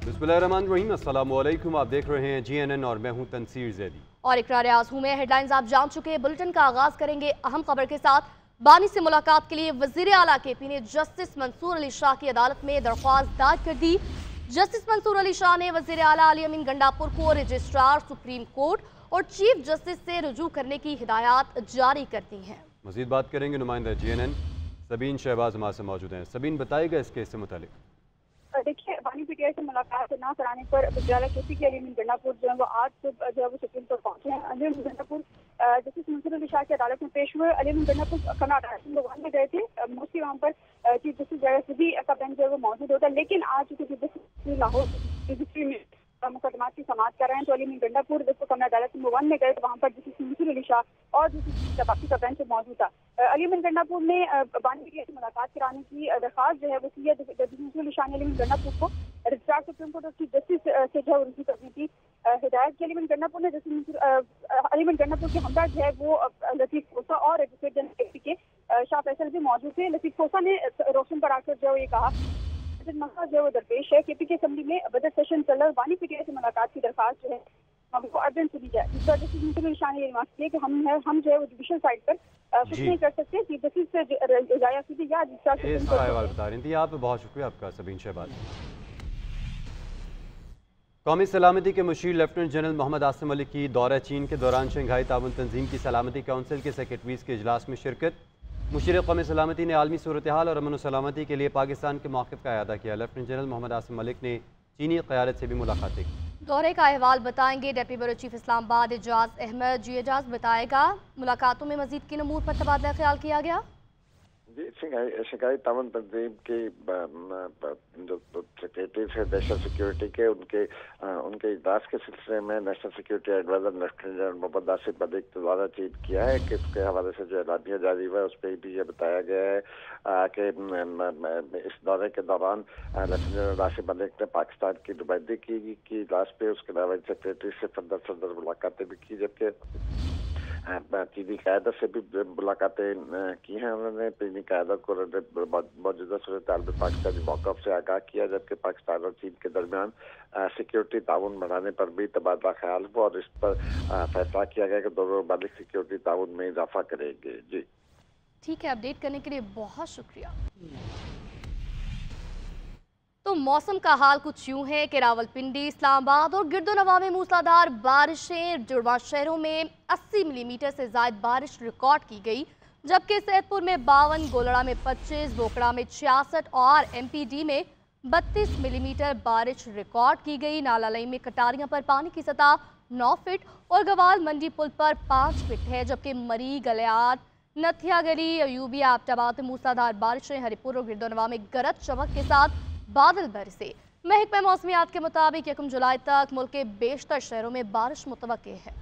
बिस्मिल्लाहिर्रहमानिर्रहीम, अस्सलामु अलैकुम। आप देख रहे हैं GNN और मैं हूं तनसीर ज़ैदी। और इकरार आज़ू में हेडलाइंस आप जान चुके हैं। बुलेटिन का आगाज करेंगे अहम खबर के साथ। बानी से मुलाकात के लिए वजीर आला KP ने जस्टिस मंसूर अली शाह की अदालत में दरख्वास्त दायर कर दी। जस्टिस मंसूर अली शाह ने वजीर आला अली अमीन गंडापुर को रजिस्ट्रार सुप्रीम कोर्ट और चीफ जस्टिस से रुजू करने की हिदायत जारी कर दी हैं। मजीद बात करेंगे नुमाइंदा GNN सबीन शहबाज हमारे से मौजूद हैं। सबीन, बताइएगा इस केस से मुतालिक। देखिए, बानी PTI से मुलाकात न कराने पर वज़ीर आला KP के अली अमीन गंडापुर जो है वो आज जो है वो सुप्रीम कोर्ट पहुंचे हैं। अली अमीन गंडापुर जस्टिस मंसूर अली शाह की अदालत में पेश हुए। अली अमीन गंडापुर कर्नाटक में गए थे। मोस्टली वहाँ पर चीफ जस्टिस जयसुदी का बेंच जो है वो मौजूद होता है, लेकिन आज चीफ जस्टिस लाहौर रजिस्ट्री में मुकदमात की समाअत कर रहे हैं, तो अली अमीन गंडापुर जब कमरा अदालत में गए तो वहाँ पर जस्टिस मंसूर अली शाह और जस्टिस बाकी का बेंच मौजूद था। अली अमीन गंडापुर ने बानी PTI से मुलाकात कराने की दरख्वास्त जो है वो की है। जस्टिस मंसूर अली शाह ने अली अमीन गंडापुर को रजिस्ट्रार सुप्रीम कोर्ट और चीफ जस्टिस से जो है रुजू करने की हिदायत की। अली अमीन गंडापुर ने अली अमीन गंडापुर के हमदर्द जो है वो लतीफ खोसा और एडवोकेट जनरल KP के शाह फैसल भी मौजूद थे। लतीफ खोसा ने रोशन पर आकर जो ये कहा मसला जो है वो दरपेश है, KP की असेंबली में बजट सेशन चल रहा है, बानी PTI से मुलाकात की दरख्वास्त जो है हमको अर्जेंट सुनी जाए। जस्टिस मंसूर अली शाह ने ये रिमार्क किया कि हम जो है वो जुडिशल साइड पर कुछ नहीं कर सकते। चीफ जस्टिस से जयासुदी या बता रही थी आप। बहुत शुक्रिया आपका सबीन शहबाज। कौमी सलामती के मुशीर लेफ्टिनेंट जनरल मोहम्मद आसिम मलिक की दौरा चीन के दौरान शंघाई ताउन तंजीम की सलामती काउंसिल के सेक्रेटरीज के इजलास में शिरकत। मुशीर कौमी सलामती ने आलमी सूरत हाल और अमन सलामती के लिए पाकिस्तान के मौक़िफ़ का अयादा किया। लेफ्टिनेंट जनरल मोहम्मद आसिम मलिक ने चीनी क़यादत से भी मुलाकातें की। दौरे का अहवाल बताएंगे deputy bureau chief Islamabad Ejaz Ahmed. जी एजाज, बताएगा मुलाकातों में मजीद किन अमूर पर तबादला ख्याल किया गया? जी, शंघाई ताउन तंजीम के जो सेक्रेटरी थे नेशनल सिक्योरिटी के उनके इजलास के सिलसिले में national security adviser lieutenant general Mohammad Asim Malik ने दौरा चीन किया है कि उसके हवाले से जो एलानिया जारी हुआ है उस पर भी ये बताया गया है कि इस दौरे के दौरान लेफ्टिनेंट जनरल आसिम मलिक ने पाकिस्तान की नुमाइंदगी की इजलास पे, उसके अलावा सेक्रेटरी से फर्दर मुलाकातें भी की, जबकि चीनी क़यादत से भी मुलाकातें की हैं। उन्होंने चीनी क़यादत को मौजूदा सूरत हाल में पाकिस्तानी मौक़िफ़ से आगाह किया, जबकि पाकिस्तान और चीन के दरमियान सिक्योरिटी ताउन बढ़ाने पर भी तबादला ख्याल हुआ और इस पर फैसला किया गया कि दोनों ममालिक सिक्योरिटी ताउन में इजाफा करेंगे। जी ठीक है, अपडेट करने के लिए बहुत शुक्रिया। तो मौसम का हाल कुछ यूं है कि रावलपिंडी, इस्लामाबाद और गिरदोनवा में मूसलाधार बारिशें, जुड़वा शहरों में 80 मिलीमीटर से ज़ायद बारिश रिकॉर्ड की गई, जबकि सैदपुर में 52, गोलड़ा में 25, बोकड़ा में 66 और MPD में 32 मिलीमीटर बारिश रिकॉर्ड की गई। नालालई में कटारियां पर पानी की सतह 9 फीट और गवाल मंडी पुल पर 5 फीट है, जबकि मरी, गलियात, नथिया गली, अयूबी, आबटाबाद में मूसलाधार बारिशें, हरिपुर और गिरदोनवा में गरज चमक के साथ बादल बरसे। महकमा मौसमियात के मुताबिक 1 जुलाई तक मुल्क के बेशतर शहरों में बारिश मुतवक्के है।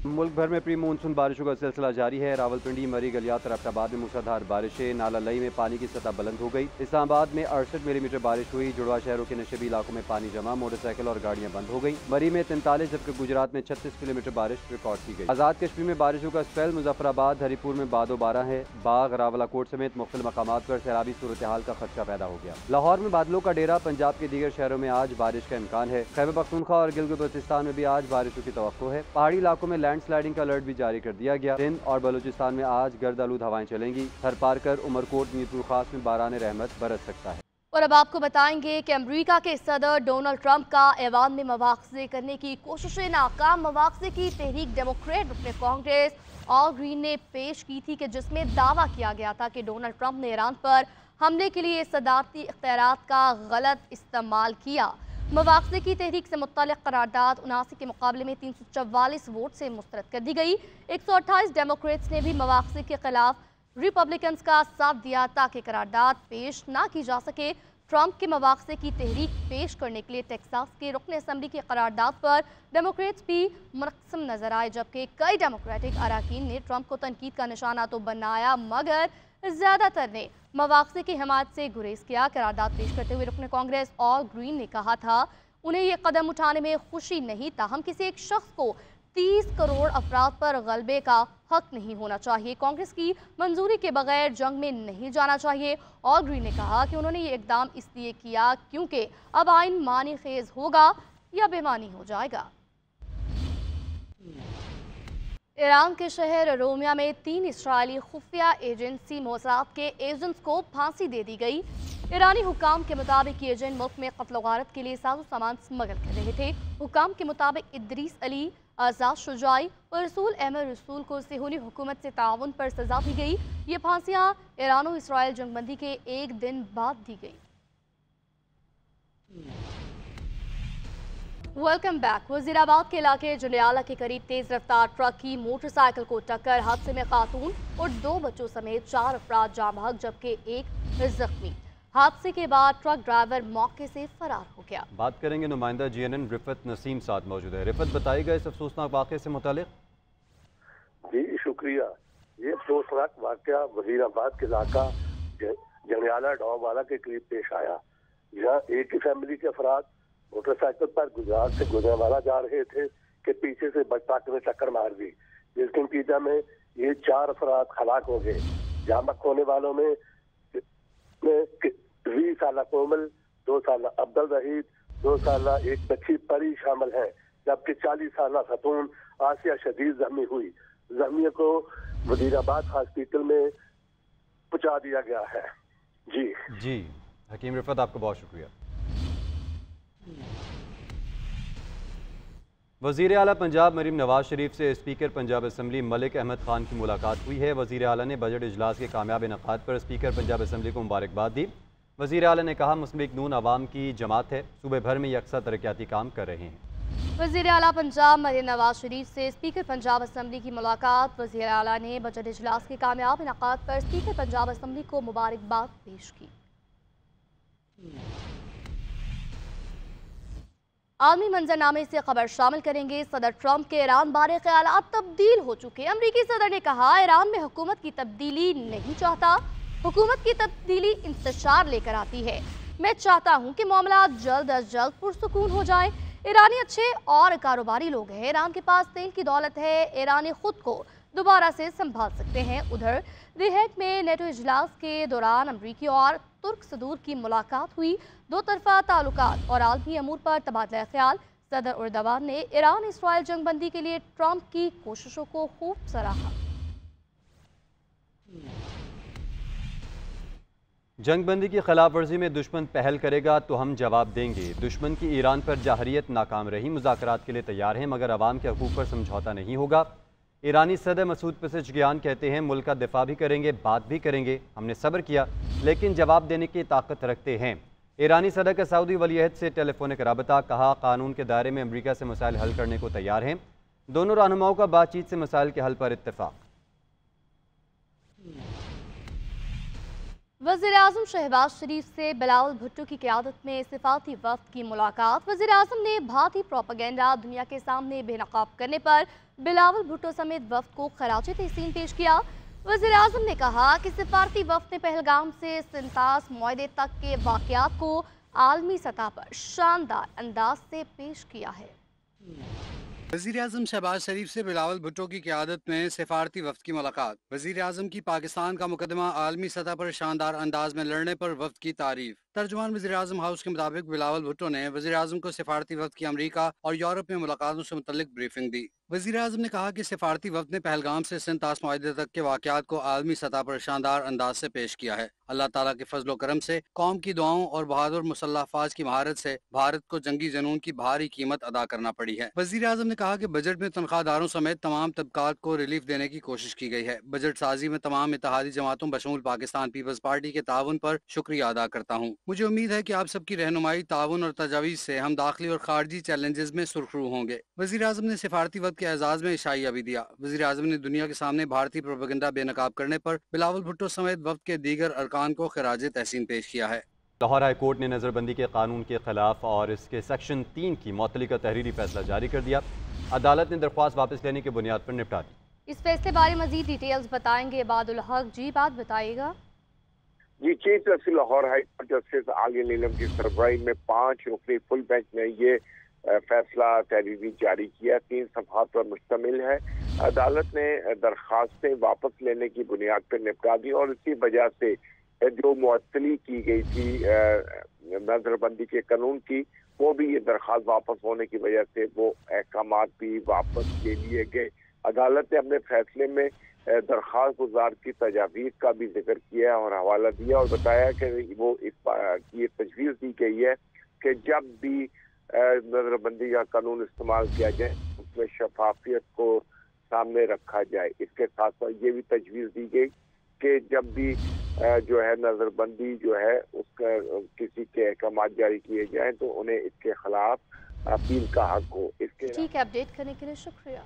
मुल्क भर में प्री मानसून बारिशों का सिलसिला जारी है। रावलपिंडी, मरी, गलियात और आबटाबाद में मूसलाधार बारिशें। नालालई में पानी की सतह बुलंद हो गई। इस्लामाबाद में 68 मिलीमीटर बारिश हुई। जुड़वा शहरों के नशेबी इलाकों में पानी जमा, मोटरसाइकिल और गाड़ियां बंद हो गई। मरी में 43 जबकि गुजरात में 36 मिलीमीटर बारिश रिकॉर्ड की गई। आज़ाद कश्मीर में बारिशों का स्पेल। मुजफ्फराबाद, हरिपुर में बादो 12 है। बाग, रावलाकोट समेत मुख्तलिफ मकामात पर सैलाबी सूरत हाल का खदशा पैदा हो गया। लाहौर में बादलों का डेरा। पंजाब के दीगर शहरों में आज बारिश का इम्कान है। खैबर पख्तूनख्वा और गिलगित बल्तिस्तान में भी आज बारिशों की तवक्को है। पहाड़ी इलाकों में लैंड स्लाइडिंग का अलर्ट भी जारी कर दिया गया। सिंध और बलूचिस्तान में आज गर्द आलूद हवाएं चलेंगी। थर पारकर, उमरकोट, मीरपुर खास में बारान रहमत बरस सकता है। और अब आपको बताएंगे कि अमेरिका के सदर डोनाल्ड ट्रंप का ऐवान में मवाख़ज़े करने की कोशिशें नाकाम। मवाख़ज़े की तहरीक डेमोक्रेट रुकने कांग्रेस ऑल ग्रीन ने पेश की थी कि जिसमें दावा किया गया था कि डोनाल्ड ट्रंप ने ईरान पर हमले के लिए सदारती इख्तियारात का गलत इस्तेमाल किया। मवाख़ज़े की तहरीक से मुत्तलिक़ करारदाद 79 के मुकाबले में 344 वोट से मुस्तरद कर दी गई। 128 डेमोक्रेट्स ने भी मवाख़ज़े के खिलाफ रिपब्लिकन्स का साथ दिया ताकि करारदाद पेश ना की जा सके। ट्रंप के मवाख़ज़े की तहरीक पेश करने के लिए टेक्सास के रुकन असम्बली की करारदाद पर डेमोक्रेट्स भी मुनक़्सिम नजर आए, जबकि कई डेमोक्रेटिक अरकान ने ट्रंप को तनकीद का निशाना तो बनाया, मगर ज़्यादातर ने मवाख़ज़े की हिमायत से गुरेज किया। करारदाद पेश करते हुए रुकन कांग्रेस ऑल ग्रीन ने कहा था, उन्हें यह कदम उठाने में खुशी नहीं, ताहम किसी एक शख्स को 30 करोड़ अफराद पर गलबे का हक नहीं होना चाहिए। कांग्रेस की मंजूरी के बगैर जंग में नहीं जाना चाहिए। ऑल ग्रीन ने कहा कि उन्होंने ये इकदाम इसलिए किया क्योंकि अब आइन मानी खेज होगा या बेमानी हो जाएगा। ईरान के शहर रोमिया में 3 इस्राएली खुफिया एजेंसी मोसाद के एजेंट्स को फांसी दे दी गई। ईरानी हुकाम के मुताबिक ये एजेंट मुल्क में कत्ल गारत के लिए साजो सामान स्मगल कर रहे थे। हुकाम के मुताबिक इद्रीस अली, आजाद शुजाई और रसूल अहमद रसूल को सिहोनी हुकूमत से ताउन पर सजा दी गई। ये फांसियां ईरान और इसराइल जंगबंदी के एक दिन बाद दी गई। Welcome back. वजीराबाद के इलाके जंडियाला के करीब तेज रफ्तार ट्रक की मोटरसाइकिल को टक्कर। हादसे में खातून और 2 बच्चों समेत 4 अफराद जाँ बहक जबकि 1 जख्मी। हादसे के बाद ट्रक ड्राइवर मौके से फरार हो गया। बात करेंगे नुमाइंदा GNN रिफत नसीम साथ मौजूद है। रिफत, बताइएगा इस अफसोसनाक वाक़े से मुतालिक। जी शुक्रिया। ये अफसोसनाक वाक़या वजीराबाद के इलाका जंडियाला डॉवाला के करीब पेश आया, जहाँ एक ही फैमिली के अफराद मोटरसाइकिल पर गुजरात से गुजरांवाला जा रहे थे कि पीछे से बस ट्रक ने टक्कर मार दी, जिसके नतीजा में ये 4 अफराद हलाक हो गए। जाँ बहक होने वालों में 20 साल कोमल, 2 साल अब्दुल रहीद, 2 साल एक बच्ची परी शामिल है, जबकि 40 साल खतून आसिया शदीद जख्मी हुई। जख्मियों को वजीराबाद हॉस्पिटल में पहुंचा दिया गया है। जी हकीम रिफत, आपको बहुत शुक्रिया। वज़ीर आला पंजाब मरीम नवाज शरीफ से स्पीकर पंजाब असम्बली मलिक अहमद खान की मुलाकात हुई है। वज़ीर आला ने बजट इजलास के कामयाब इनक़ाद पर स्पीकर पंजाब असम्बली को मुबारकबाद दी। वज़ीर आला ने कहा मुस्लिम लीग नून अवाम की जमात है, सूबे भर में यकसा तरक्याती काम कर रहे हैं। वज़ीर आला पंजाब मरीम नवाज शरीफ से स्पीकर पंजाब असम्बली की मुलाकात। वज़ीर आला ने बजट इजलास के कामयाब इनक़ाद पर स्पीकर पंजाब असम्बली को मुबारकबाद पेश की। आलमी मंजरनामे से खबर शामिल करेंगे। सदर ट्रंप के ईरान बारे ख्यालात तब्दील हो चुके। अमरीकी सदर ने कहा ईरान में हुकूमत की तब्दीली नहीं चाहता, हुकूमत की तब्दीली इंतशार लेकर आती है। मैं चाहता हूं कि मामला जल्द अज जल्द पुरसुकून हो जाए। ईरानी अच्छे और कारोबारी लोग हैं, ईरान के पास तेल की दौलत है, ईरानी खुद को दोबारा से संभाल सकते हैं। उधर द हेग में नेटो इजलास के दौरान अमरीकी और तुर्क सदूर की मुलाकात हुई। 2 तरफा ताल्लुकात और आलमी अमूर पर तबादला ख्याल। सदर उर्दवान ने ईरान इसराइल जंगबंदी के लिए ट्रंप की कोशिशों को खूब सराहा। जंगबंदी की खिलाफ वर्जी में दुश्मन पहल करेगा तो हम जवाब देंगे। दुश्मन की ईरान पर जाहरियत नाकाम रही, मुज़ाकरात के लिए तैयार हैं मगर अवाम के हकूक़ पर समझौता नहीं होगा। ईरानी सदर मसूद पेज़ेश्कियान कहते हैं मुल्क का दिफा भी करेंगे, बात भी करेंगे। हमने सब्र किया लेकिन जवाब देने की ताकत रखते हैं। ईरानी सदर का सऊदी वलीअहद से टेलीफोनिक राबता, कहा कानून के दायरे में अमरीका से मसाइल हल करने को तैयार हैं। दोनों रहनुमाओं का बातचीत से मसाइल के हल पर इत्तेफाक। वज़ीर-ए-आज़म शहबाज शरीफ से बिलावल भुट्टो की क़यादत में सिफारती वफ़द की मुलाकात। वज़ीर-ए-आज़म ने भारतीय प्रोपेगेंडा दुनिया के सामने बेनकाब करने पर बिलावल भुट्टो समेत वफ़द को खराज तहसीन पेश किया। वज़ीर-ए-आज़म ने कहा कि सिफारती वफ़द ने पहलगाम से सिंतास मुआहदे तक के वाक़यात को आलमी सतह पर शानदार अंदाज से पेश किया है। वज़ीर-ए-आज़म शहबाज शरीफ से बिलावल भुट्टो की क़यादत में सिफारती वफ़द की मुलाकात। वज़ीर-ए-आज़म की पाकिस्तान का मुकदमा आलमी सतह पर शानदार अंदाज में लड़ने पर वफ़द की तारीफ। तर्जुमान वज़ीर-ए-आज़म हाउस के मुताबिक बिलावल भुट्टो ने वज़ीर-ए-आज़म को सिफारती वफ़द की अमरीका और यूरोप में मुलाकातों से मुतल्लिक ब्रीफिंग दी। वज़ीर-ए-आज़म ने कहा कि सिफारती वफ़द ने पहलगाम से सिंतास मुआहदे तक के वाक़यात को आलमी सतह पर शानदार अंदाज से पेश किया है। अल्लाह ताला के फजल करम से कौम की दुआओं और बहादुर मुसल्लह अफवाज की महारत से भारत को जंगी जनून की भारी कीमत अदा करना पड़ी है। वज़ीर-ए-आज़म ने कहा कि बजट में तनख्वाहदारों समेत तमाम तबकात को रिलीफ देने की कोशिश की गई है। बजट साजी में तमाम इत्तेहादी जमातों बशमूल पाकिस्तान पीपल्स पार्टी के ताउन पर शुक्रिया अदा करता हूँ। मुझे उम्मीद है कि आप सबकी रहनुमाई, ताउन और तजावीज़ से हम दाखिली और खारजी चैलेंजेस में सुरखरू होंगे। वज़ीर-ए-आज़म ने सिफारती वक़्त के एजाज़ में इशाइया भी दिया। वज़ीर-ए-आज़म ने दुनिया के सामने भारतीय प्रोपेगेंडा बेनकाब करने पर बिलावल भुट्टो समेत वफ़द के दीगर अरकान को खिराज तहसीन पेश किया है। लाहौर हाई कोर्ट ने नज़रबंदी के कानून के खिलाफ और इसके सेक्शन 3 की मअतली का तहरीरी फैसला जारी कर दिया। अदालत ने दरख्वास्त वापस लेने की बुनियाद पर निपटा दी। इस फैसले बारे मजीद डिटेल्स बताएंगे इबादुल हक जी। बात बताइएगा जी। Chief justice Lahore high court justice Aliya Neelam की सरबराही में 5 रुकनी फुल बेंच ने ये فیصلہ تحریری جاری کیا، 3 صفحات پر مشتمل ہے۔ عدالت نے درخواستیں واپس لینے کی بنیاد پر نپٹا دی اور اسی وجہ سے جو معطلی کی گئی تھی نظر بندی کے قانون کی، وہ بھی یہ درخواست واپس ہونے کی وجہ سے وہ احکامات بھی واپس لے لیے گئے۔ عدالت نے اپنے فیصلے میں درخواست گزار کی تجاویز کا بھی ذکر کیا اور حوالہ دیا اور بتایا کہ وہ اس کی تجویز دی گئی ہے کہ جب بھی نظر بندی کا قانون استعمال کیا جائے اس میں شفافیت کو سامنے رکھا جائے۔ اس کے ساتھ ساتھ یہ بھی تجویز دی گئی کہ جب بھی جو ہے نظر بندی جو ہے اس کا کسی کے احکامات جاری کیے جائیں تو انہیں اس کے خلاف اپیل کا حق ہو۔ اس کے ٹھیک ہے، اپڈیٹ کرنے کے لیے شکریہ۔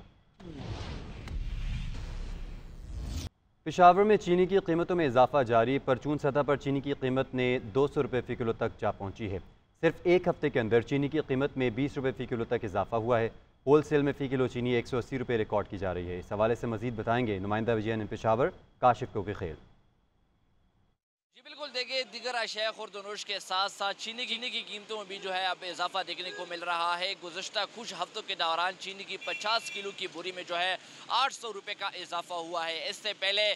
پشاور میں چینی کی قیمتوں میں اضافہ جاری، پرچون سطح پر چینی کی قیمت نے 200 روپے فی کلو تک جا پہنچی ہے۔ صرف ایک ہفتے کے اندر چینی کی قیمت میں 20 روپے فی کلو تک اضافہ ہوا ہے۔ ہول سیل میں فی کلو چینی 180 روپے ریکارڈ کی جا رہی ہے۔ اس حوالے سے مزید بتائیں گے نمائندہ وجین پشاور کاشف توفیق۔ جی بالکل، دیکھیں دیگر اشیاء خورد و نوش کے ساتھ ساتھ چینی کی قیمتوں میں بھی جو ہے اب اضافہ دیکھنے کو مل رہا ہے۔ گزشتہ کچھ ہفتوں کے دوران چینی کی 50 کلو کی بوری میں جو ہے 800 روپے کا اضافہ ہوا ہے۔ اس سے پہلے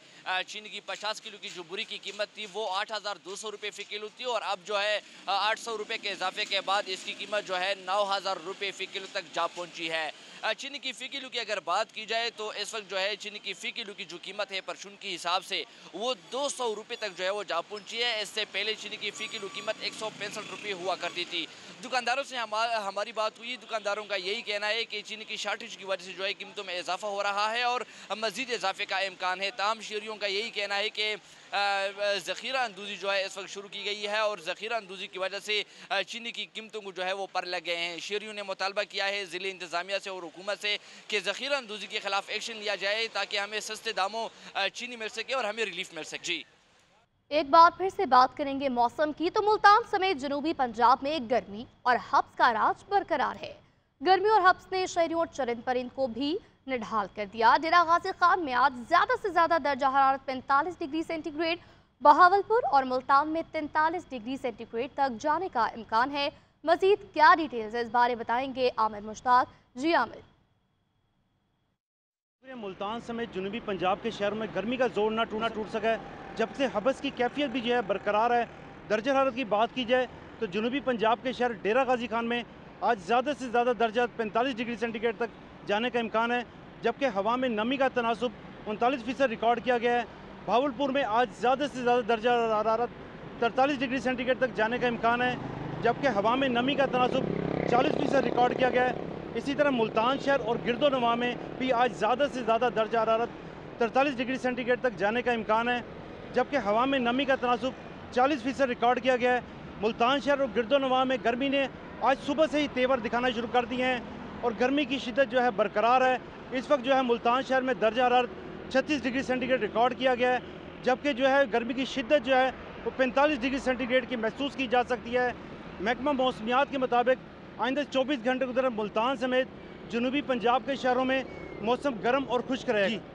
چینی کی 50 کلو کی جو بوری کی قیمت تھی وہ 8200 روپے فی کلو تھی اور اب جو ہے 800 روپے کے اضافے کے بعد اس کی قیمت جو ہے 9000 روپے فی کلو تک جا پہنچی ہے۔ چینی کی فی کلو کی اگر بات کی جائے تو اس وقت جو ہے چینی کی فی کلو کی جو قیمت ہے پرچون کی حساب سے وہ 200 روپے تک جو ہے وہ جا پہنچی ہے۔ اس سے پہلے چینی کی فی کلو قیمت 165 روپے ہوا کرتی تھی۔ دکانداروں سے ہماری بات ہوئی، دکانداروں کا یہی کہنا ہے کہ چینی کی شارٹیج کی وجہ سے جو ہے قیمتوں میں اضافہ ہو رہا ہے اور مزید اضافے کا امکان ہے۔ تاہم شہریوں کا یہی کہنا ہے کہ ذخیرہ اندوزی جو ہے اس وقت شروع کی گئی ہے اور ذخیرہ اندوزی کی وجہ سے چینی کی قیمتوں کو جو ہے وہ پر لگ گئے ہیں۔ شہریوں نے مطالبہ کیا ہے ضلع انتظامیہ سے اور حکومت سے کہ ذخیرہ اندوزی کے خلاف ایکشن لیا جائے تاکہ ہمیں سستے داموں چینی مل سکے اور ہمیں ریلیف مل سکے۔ جی ایک بار پھر سے بات کریں گے موسم کی تو ملتان سمیت جنوبی پنجاب میں گرمی اور ہبس کا راج برقرار ہے۔ گرمی اور ہبس نے شہریوں اور چرند پرند کو بھی نڈھال کر دیا۔ ڈیرہ غازی خان میں آج زیادہ سے زیادہ درجہ حرارت 45 ڈگری سینٹی گریڈ، بہاولپور اور ملتان میں 43 ڈگری سینٹی گریڈ تک جانے کا امکان ہے۔ مزید کیا ڈیٹیلز اس بارے بتائیں گے عامر مشتاق۔ جی عامر۔ ملتان سمیت جنوبی پنجاب کے شہروں میں گرمی کا زور نہ ٹوٹ سکا ہے، جب سے حبس کی کیفیت بھی جو ہے برقرار ہے۔ درجہ حرارت کی بات کی جائے تو جنوبی پنجاب کے شہر ڈیرہ غازی خان میں آج زیادہ سے زیادہ درجہ 45 ڈگری سینٹی گریڈ تک جانے کا امکان ہے، جبکہ ہوا میں نمی کا تناسب 39% ریکارڈ کیا گیا ہے۔ بہاولپور میں آج زیادہ سے زیادہ درجہ حرارت 43 ڈگری سینٹی گریڈ تک جانے کا امکان ہے، جبکہ ہوا میں نمی کا تناسب 40% ریکارڈ کیا گیا ہے۔ اسی طرح ملتان شہر اور گرد و نواح میں بھی آج زیادہ سے زیادہ درجہ حرارت 43 ڈگری سینٹی گریڈ تک جانے کا امکان ہے، جبکہ ہوا میں نمی کا تناسب 40% ریکارڈ کیا گیا ہے۔ ملتان شہر اور گرد و نواح میں گرمی نے آج صبح سے ہی تیور دکھانا شروع کر دیے ہیں اور گرمی کی شدت جو ہے برقرار ہے۔ اس وقت جو ہے ملتان شہر میں درجہ حرارت 36 ڈگری سینٹی گریڈ ریکارڈ کیا گیا ہے، جبکہ جو ہے گرمی کی شدت جو ہے وہ 45 ڈگری سینٹی گریڈ کی محسوس کی جا سکتی ہے۔ محکمہ موسمیات کے مطابق آئندہ 24 گھنٹے کے دوران ملتان سمیت جنوبی پنجاب کے شہروں میں موسم گرم اور خشک رہے گا۔